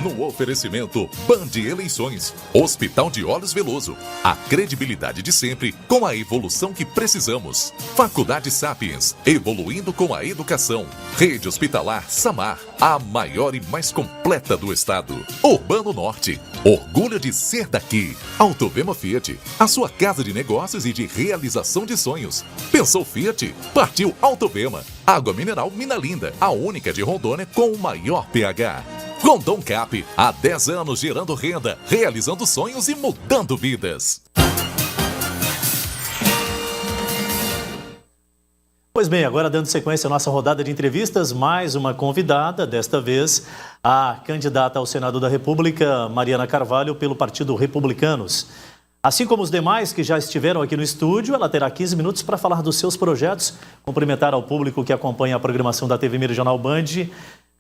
No oferecimento Band Eleições, Hospital de Olhos Veloso, a credibilidade de sempre com a evolução que precisamos. Faculdade Sapiens, evoluindo com a educação. Rede Hospitalar Samar, a maior e mais completa do estado. Urbano Norte, orgulho de ser daqui. Autovema Fiat, a sua casa de negócios e de realização de sonhos. Pensou Fiat? Partiu Autovema. Água mineral Mina Linda, a única de Rondônia com o maior pH. Rondon Cap, há 10 anos gerando renda, realizando sonhos e mudando vidas. Pois bem, agora dando sequência à nossa rodada de entrevistas, mais uma convidada, desta vez a candidata ao Senado da República, Mariana Carvalho, pelo Partido Republicanos. Assim como os demais que já estiveram aqui no estúdio, ela terá 15 minutos para falar dos seus projetos, cumprimentar ao público que acompanha a programação da TV Meridional Band.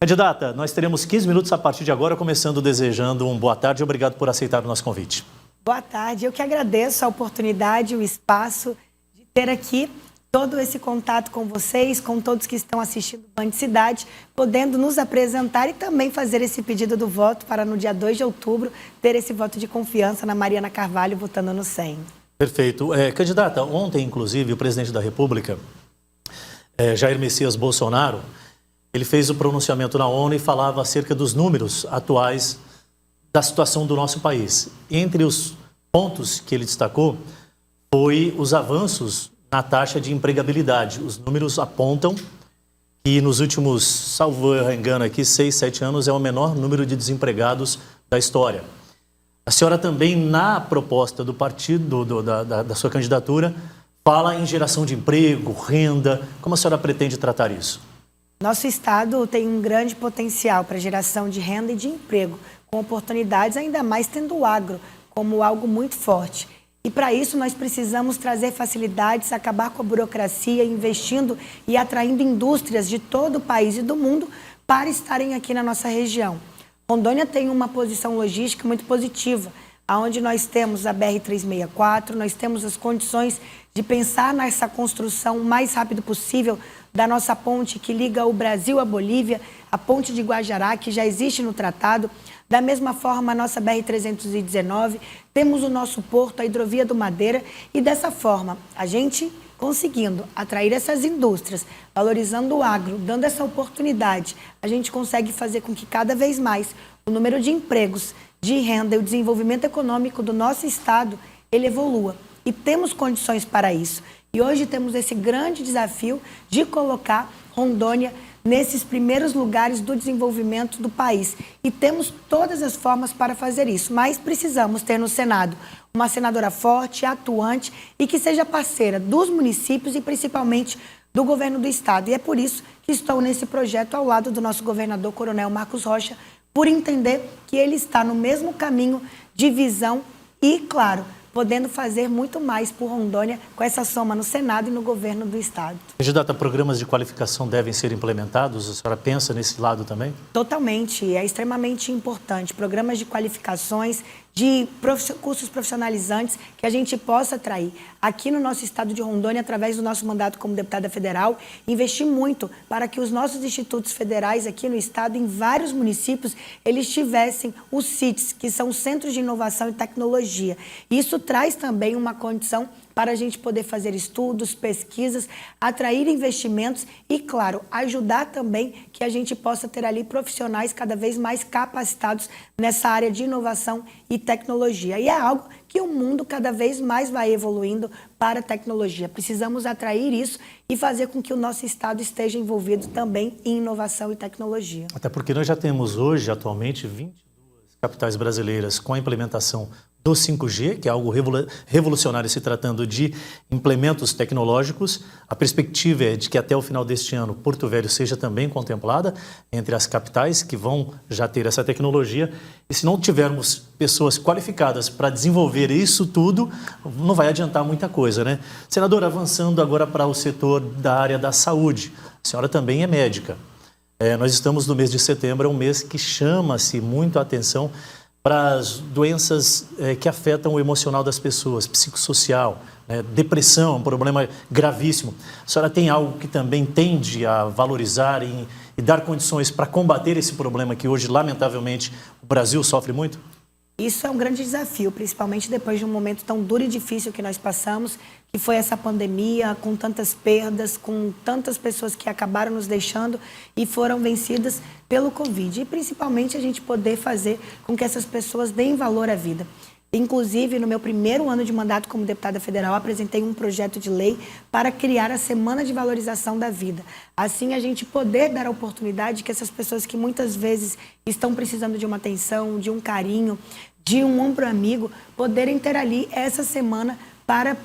Candidata, nós teremos 15 minutos a partir de agora, começando desejando um boa tarde e obrigado por aceitar o nosso convite. Boa tarde, eu que agradeço a oportunidade, o espaço de ter aqui todo esse contato com vocês, com todos que estão assistindo Band Cidade, podendo nos apresentar e também fazer esse pedido do voto para no dia 2 de outubro ter esse voto de confiança na Mariana Carvalho votando no 100. Perfeito. Candidata, ontem, inclusive, o presidente da República, Jair Messias Bolsonaro, ele fez o pronunciamento na ONU e falava acerca dos números atuais da situação do nosso país. Entre os pontos que ele destacou foi os avanços na taxa de empregabilidade. Os números apontam que nos últimos, salvo engano aqui, 6, 7 anos é o menor número de desempregados da história. A senhora também, na proposta do partido, da sua candidatura, fala em geração de emprego, renda. Como a senhora pretende tratar isso? Nosso estado tem um grande potencial para geração de renda e de emprego, com oportunidades, ainda mais tendo o agro como algo muito forte. E para isso nós precisamos trazer facilidades, acabar com a burocracia, investindo e atraindo indústrias de todo o país e do mundo para estarem aqui na nossa região. Rondônia tem uma posição logística muito positiva, onde nós temos a BR-364, nós temos as condições de pensar nessa construção o mais rápido possível da nossa ponte que liga o Brasil à Bolívia, a ponte de Guajará, que já existe no tratado. Da mesma forma, a nossa BR-319, temos o nosso porto, a hidrovia do Madeira, e dessa forma, a gente conseguindo atrair essas indústrias, valorizando o agro, dando essa oportunidade, a gente consegue fazer com que cada vez mais o número de empregos, de renda e o desenvolvimento econômico do nosso estado, ele evolua. E temos condições para isso. E hoje temos esse grande desafio de colocar Rondônia nesses primeiros lugares do desenvolvimento do país. E temos todas as formas para fazer isso, mas precisamos ter no Senado uma senadora forte, atuante e que seja parceira dos municípios e principalmente do governo do estado. E é por isso que estou nesse projeto ao lado do nosso governador, Coronel Marcos Rocha, por entender que ele está no mesmo caminho de visão e, claro, podendo fazer muito mais por Rondônia com essa soma no Senado e no governo do estado. Candidata, programas de qualificação devem ser implementados? A senhora pensa nesse lado também? Totalmente, é extremamente importante. Programas de qualificações, de cursos profissionalizantes que a gente possa atrair. Aqui no nosso estado de Rondônia, através do nosso mandato como deputada federal, investir muito para que os nossos institutos federais aqui no estado, em vários municípios, eles tivessem os CITs, que são Centros de Inovação e Tecnologia. Isso traz também uma condição para a gente poder fazer estudos, pesquisas, atrair investimentos e, claro, ajudar também que a gente possa ter ali profissionais cada vez mais capacitados nessa área de inovação e tecnologia. E é algo que o mundo cada vez mais vai evoluindo para a tecnologia. Precisamos atrair isso e fazer com que o nosso estado esteja envolvido também em inovação e tecnologia. Até porque nós já temos hoje, atualmente, 22 capitais brasileiras com a implementação do 5G, que é algo revolucionário se tratando de implementos tecnológicos. A perspectiva é de que até o final deste ano Porto Velho seja também contemplada entre as capitais que vão já ter essa tecnologia. E se não tivermos pessoas qualificadas para desenvolver isso tudo, não vai adiantar muita coisa, né? Senadora, avançando agora para o setor da área da saúde. A senhora também é médica. Nós estamos no mês de setembro, é um mês que chama-se muito a atenção para as doenças que afetam o emocional das pessoas, psicossocial, né? Depressão, um problema gravíssimo. A senhora tem algo que também tende a valorizar e dar condições para combater esse problema que hoje, lamentavelmente, o Brasil sofre muito? Isso é um grande desafio, principalmente depois de um momento tão duro e difícil que nós passamos, que foi essa pandemia, com tantas perdas, com tantas pessoas que acabaram nos deixando e foram vencidas pelo Covid. E principalmente a gente poder fazer com que essas pessoas deem valor à vida. Inclusive, no meu primeiro ano de mandato como deputada federal, apresentei um projeto de lei para criar a Semana de Valorização da Vida. Assim, a gente poder dar a oportunidade que essas pessoas que muitas vezes estão precisando de uma atenção, de um carinho, de um ombro amigo, poderem ter ali essa semana para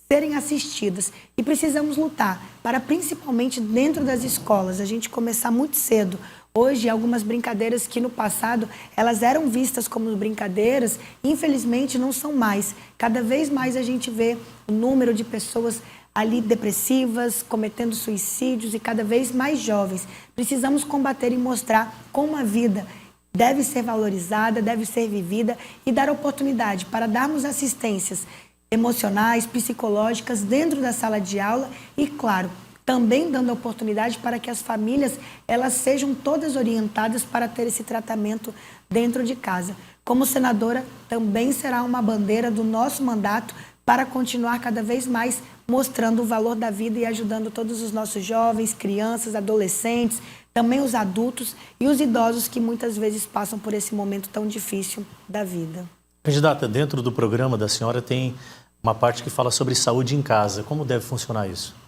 serem assistidas. E precisamos lutar para, principalmente dentro das escolas, a gente começar muito cedo. Hoje, algumas brincadeiras que no passado elas eram vistas como brincadeiras, infelizmente não são mais. Cada vez mais a gente vê o número de pessoas ali depressivas, cometendo suicídios e cada vez mais jovens. Precisamos combater e mostrar como a vida deve ser valorizada, deve ser vivida e dar oportunidade para darmos assistências emocionais, psicológicas dentro da sala de aula e, claro, também dando oportunidade para que as famílias elas sejam todas orientadas para ter esse tratamento dentro de casa. Como senadora, também será uma bandeira do nosso mandato para continuar cada vez mais mostrando o valor da vida e ajudando todos os nossos jovens, crianças, adolescentes, também os adultos e os idosos que muitas vezes passam por esse momento tão difícil da vida. Candidata, dentro do programa da senhora tem uma parte que fala sobre saúde em casa. Como deve funcionar isso?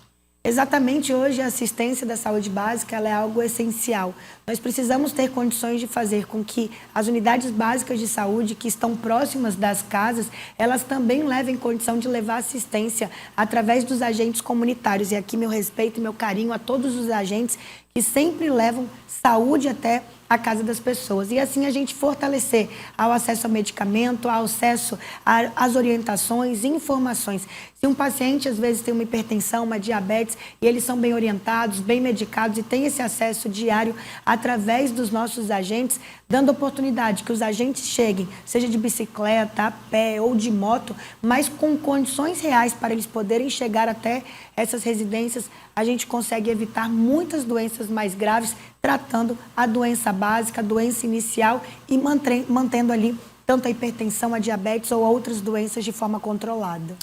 Exatamente, hoje a assistência da saúde básica ela é algo essencial. Nós precisamos ter condições de fazer com que as unidades básicas de saúde que estão próximas das casas, elas também levem condição de levar assistência através dos agentes comunitários. E aqui meu respeito e meu carinho a todos os agentes que sempre levam saúde até a casa das pessoas. E assim a gente fortalecer ao acesso ao medicamento, ao acesso às orientações e informações. Se um paciente às vezes tem uma hipertensão, uma diabetes, e eles são bem orientados, bem medicados e tem esse acesso diário através dos nossos agentes, dando oportunidade que os agentes cheguem, seja de bicicleta, a pé ou de moto, mas com condições reais para eles poderem chegar até essas residências, a gente consegue evitar muitas doenças mais graves, tratando a doença básica, a doença inicial e mantendo ali tanto a hipertensão, a diabetes ou outras doenças de forma controlada.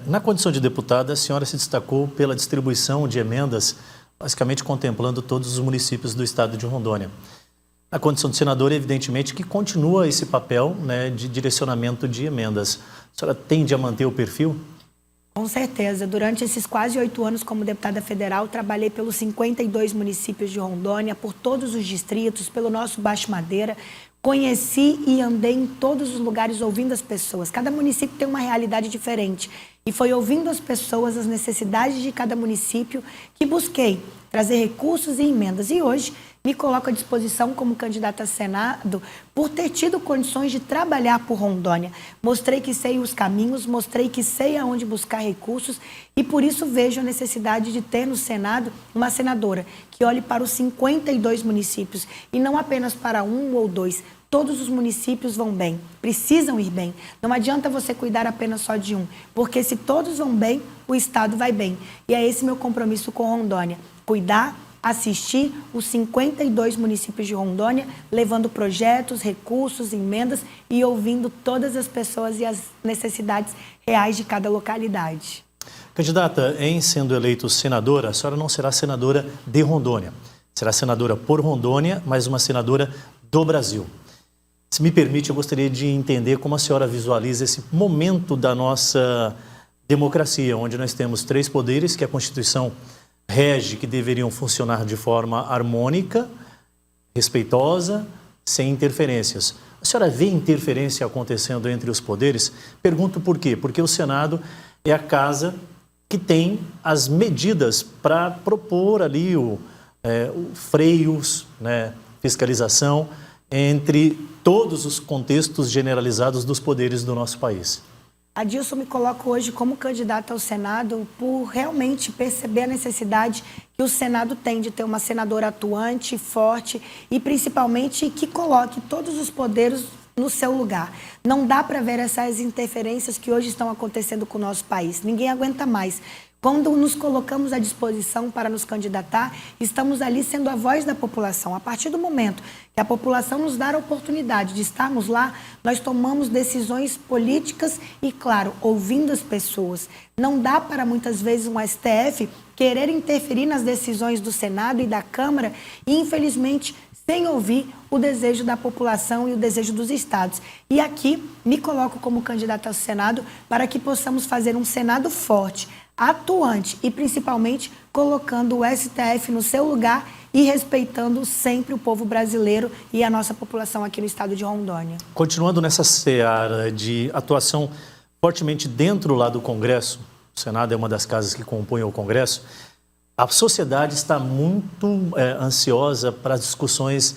Na condição de deputada, a senhora se destacou pela distribuição de emendas, basicamente contemplando todos os municípios do estado de Rondônia. Na condição de senadora, evidentemente, que continua esse papel, né, de direcionamento de emendas. A senhora tende a manter o perfil? Com certeza. Durante esses quase 8 anos como deputada federal, trabalhei pelos 52 municípios de Rondônia, por todos os distritos, pelo nosso Baixo Madeira. Conheci e andei em todos os lugares ouvindo as pessoas. Cada município tem uma realidade diferente. E foi ouvindo as pessoas, as necessidades de cada município, que busquei trazer recursos e emendas. E hoje me coloco à disposição como candidata a Senado por ter tido condições de trabalhar por Rondônia. Mostrei que sei os caminhos, mostrei que sei aonde buscar recursos e por isso vejo a necessidade de ter no Senado uma senadora que olhe para os 52 municípios e não apenas para um ou dois. Todos os municípios vão bem, precisam ir bem. Não adianta você cuidar apenas só de um, porque se todos vão bem, o Estado vai bem. E é esse meu compromisso com Rondônia, cuidar, assistir os 52 municípios de Rondônia, levando projetos, recursos, emendas e ouvindo todas as pessoas e as necessidades reais de cada localidade. Candidata, em sendo eleito senadora, a senhora não será senadora de Rondônia. Será senadora por Rondônia, mas uma senadora do Brasil. Se me permite, eu gostaria de entender como a senhora visualiza esse momento da nossa democracia, onde nós temos 3 poderes que a Constituição rege, que deveriam funcionar de forma harmônica, respeitosa, sem interferências. A senhora vê interferência acontecendo entre os poderes? Pergunto por quê? Porque o Senado é a casa que tem as medidas para propor ali freios, né, fiscalização entre todos os contextos generalizados dos poderes do nosso país. Adilson, me coloco hoje como candidata ao Senado por realmente perceber a necessidade que o Senado tem de ter uma senadora atuante, forte e principalmente que coloque todos os poderes no seu lugar. Não dá para ver essas interferências que hoje estão acontecendo com o nosso país. Ninguém aguenta mais. Quando nos colocamos à disposição para nos candidatar, estamos ali sendo a voz da população. A partir do momento que a população nos dá a oportunidade de estarmos lá, nós tomamos decisões políticas e, claro, ouvindo as pessoas. Não dá para, muitas vezes, um STF querer interferir nas decisões do Senado e da Câmara e, infelizmente, sem ouvir o desejo da população e o desejo dos estados. E aqui me coloco como candidata ao Senado para que possamos fazer um Senado forte, atuante e principalmente colocando o STF no seu lugar e respeitando sempre o povo brasileiro e a nossa população aqui no estado de Rondônia. Continuando nessa seara de atuação fortemente dentro lá do Congresso, o Senado é uma das casas que compõem o Congresso, a sociedade está muito ansiosa para as discussões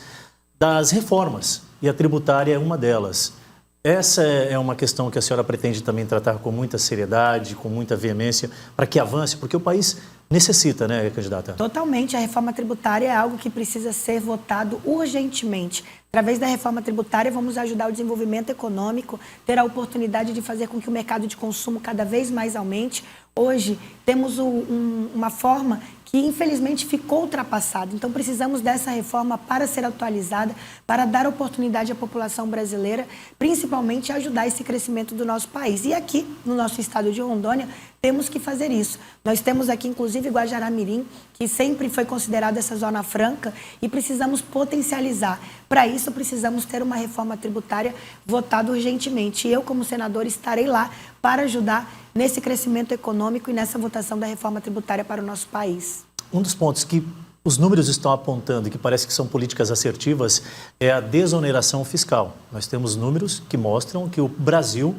das reformas e a tributária é uma delas. Essa é uma questão que a senhora pretende também tratar com muita seriedade, com muita veemência, para que avance, porque o país necessita, né, candidata? Totalmente. A reforma tributária é algo que precisa ser votado urgentemente. Através da reforma tributária, vamos ajudar o desenvolvimento econômico, ter a oportunidade de fazer com que o mercado de consumo cada vez mais aumente. Hoje, temos uma forma que, infelizmente, ficou ultrapassada. Então, precisamos dessa reforma para ser atualizada, para dar oportunidade à população brasileira, principalmente ajudar esse crescimento do nosso país. E aqui, no nosso estado de Rondônia, temos que fazer isso. Nós temos aqui, inclusive, Guajará-Mirim, que sempre foi considerada essa zona franca, e precisamos potencializar. Para isso, precisamos ter uma reforma tributária votada urgentemente. E eu, como senador, estarei lá para ajudar nesse crescimento econômico e nessa votação da reforma tributária para o nosso país. Um dos pontos que os números estão apontando e que parece que são políticas assertivas é a desoneração fiscal. Nós temos números que mostram que o Brasil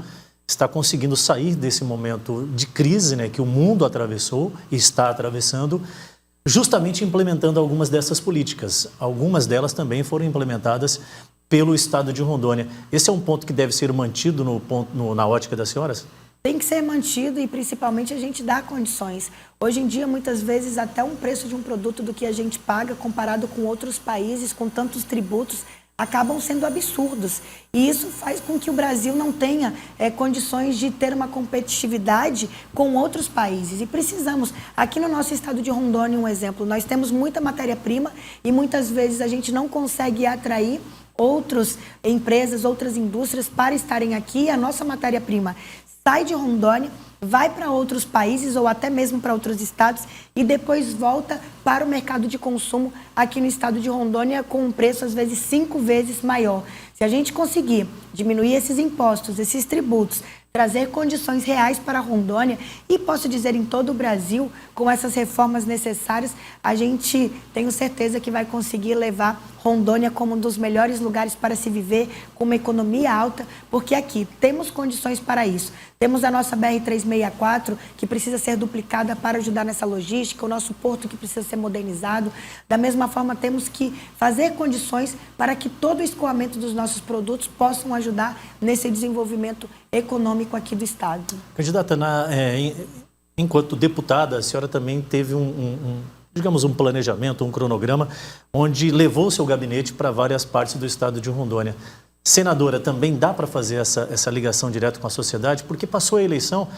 está conseguindo sair desse momento de crise, né, que o mundo atravessou e está atravessando, justamente implementando algumas dessas políticas. Algumas delas também foram implementadas pelo estado de Rondônia. Esse é um ponto que deve ser mantido na ótica das senhoras? Tem que ser mantido e, principalmente, a gente dá condições. Hoje em dia, muitas vezes, até um preço de um produto do que a gente paga comparado com outros países, com tantos tributos, acabam sendo absurdos. E isso faz com que o Brasil não tenha condições de ter uma competitividade com outros países. E precisamos. Aqui no nosso estado de Rondônia, um exemplo, nós temos muita matéria-prima e muitas vezes a gente não consegue atrair outras empresas, outras indústrias para estarem aqui. A nossa matéria-prima sai de Rondônia, vai para outros países ou até mesmo para outros estados e depois volta para o mercado de consumo aqui no estado de Rondônia com um preço às vezes 5 vezes maior. Se a gente conseguir diminuir esses impostos, esses tributos, trazer condições reais para Rondônia e, posso dizer, em todo o Brasil, com essas reformas necessárias, a gente tenho certeza que vai conseguir levar Rondônia como um dos melhores lugares para se viver, com uma economia alta, porque aqui temos condições para isso. Temos a nossa BR-364, que precisa ser duplicada para ajudar nessa logística, o nosso porto que precisa ser modernizado. Da mesma forma, temos que fazer condições para que todo o escoamento dos nossos produtos possam ajudar nesse desenvolvimento econômico aqui do estado. Candidata, enquanto deputada, a senhora também teve digamos, um planejamento, um cronograma, onde levou o seu gabinete para várias partes do estado de Rondônia. Senadora, também dá para fazer essa ligação direta com a sociedade? Porque passou a eleição,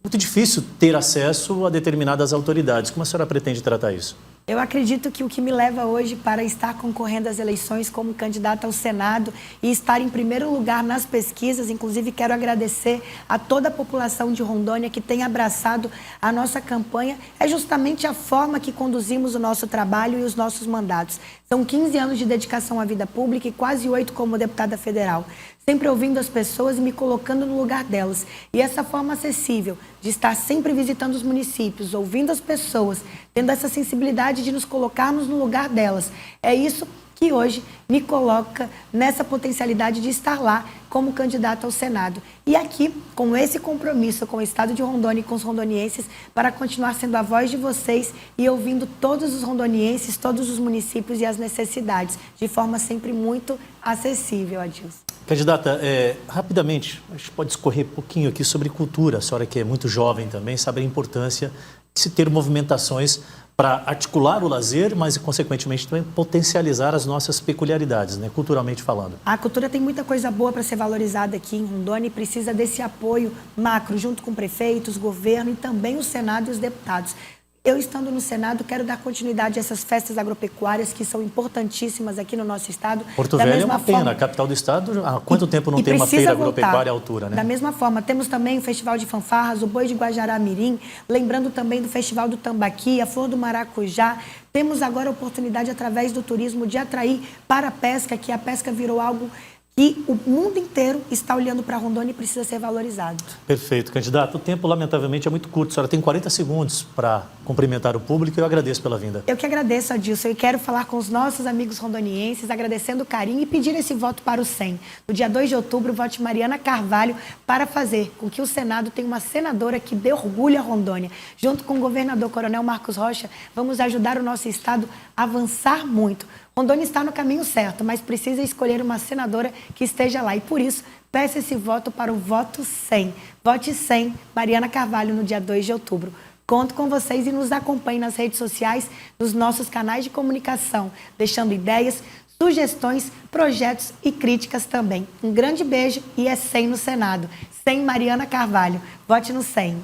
muito difícil ter acesso a determinadas autoridades. Como a senhora pretende tratar isso? Eu acredito que o que me leva hoje para estar concorrendo às eleições como candidata ao Senado e estar em primeiro lugar nas pesquisas, inclusive quero agradecer a toda a população de Rondônia que tem abraçado a nossa campanha, é justamente a forma que conduzimos o nosso trabalho e os nossos mandatos. São 15 anos de dedicação à vida pública e quase 8 como deputada federal. Sempre ouvindo as pessoas e me colocando no lugar delas. E essa forma acessível de estar sempre visitando os municípios, ouvindo as pessoas, tendo essa sensibilidade de nos colocarmos no lugar delas. É isso que hoje me coloca nessa potencialidade de estar lá como candidata ao Senado. E aqui, com esse compromisso com o estado de Rondônia e com os rondonienses, para continuar sendo a voz de vocês e ouvindo todos os rondonienses, todos os municípios e as necessidades, de forma sempre muito acessível, Adilson. Candidata, rapidamente, a gente pode discorrer um pouquinho aqui sobre cultura. A senhora que é muito jovem também sabe a importância de se ter movimentações para articular o lazer, mas, consequentemente, também potencializar as nossas peculiaridades, né, culturalmente falando. A cultura tem muita coisa boa para ser valorizada aqui em Rondônia e precisa desse apoio macro, junto com prefeitos, governo e também o Senado e os deputados. Eu, estando no Senado, quero dar continuidade a essas festas agropecuárias que são importantíssimas aqui no nosso estado. Porto Velho é uma pena, a capital do estado, há quanto tempo não tem uma feira agropecuária à altura, né? Da mesma forma, temos também o Festival de Fanfarras, o Boi de Guajará-Mirim, lembrando também do Festival do Tambaqui, a Flor do Maracujá. Temos agora a oportunidade, através do turismo, de atrair para a pesca, que a pesca virou algo que o mundo inteiro está olhando para Rondônia e precisa ser valorizado. Perfeito, candidato. O tempo, lamentavelmente, é muito curto. A senhora tem 40 segundos para cumprimentar o público e eu agradeço pela vinda. Eu que agradeço, Adilson, e quero falar com os nossos amigos rondonienses, agradecendo o carinho e pedir esse voto para o SEM. No dia 2 de outubro, vote Mariana Carvalho para fazer com que o Senado tenha uma senadora que dê orgulho a Rondônia. Junto com o governador Coronel Marcos Rocha, vamos ajudar o nosso estado a avançar muito. Rondônia está no caminho certo, mas precisa escolher uma senadora que esteja lá. E por isso, peço esse voto para o voto 100. Vote 100, Mariana Carvalho, no dia 2 de outubro. Conto com vocês e nos acompanhe nas redes sociais, nos nossos canais de comunicação, deixando ideias, sugestões, projetos e críticas também. Um grande beijo e é 100 no Senado. 100 Mariana Carvalho. Vote no 100.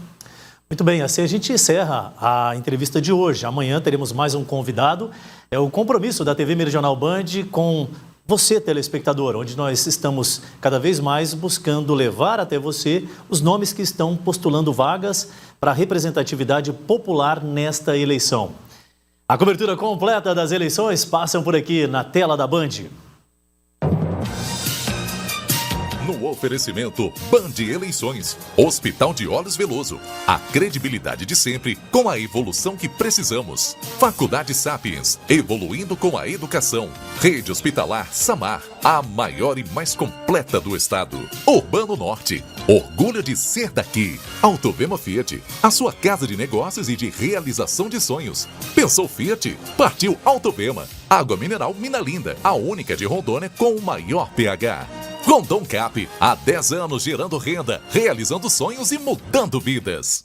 Muito bem, assim a gente encerra a entrevista de hoje. Amanhã teremos mais um convidado. É o compromisso da TV Meridional Band com você, telespectador, onde nós estamos cada vez mais buscando levar até você os nomes que estão postulando vagas para a representatividade popular nesta eleição. A cobertura completa das eleições passam por aqui na tela da Band. No oferecimento Band Eleições, Hospital de Olhos Veloso, a credibilidade de sempre com a evolução que precisamos. Faculdade Sapiens, evoluindo com a educação. Rede Hospitalar Samar, a maior e mais completa do estado. Urbano Norte, orgulho de ser daqui. Autobema Fiat, a sua casa de negócios e de realização de sonhos. Pensou Fiat? Partiu Autobema. Água mineral Mina Linda, a única de Rondônia com o maior pH. Rondon Cap, há 10 anos gerando renda, realizando sonhos e mudando vidas.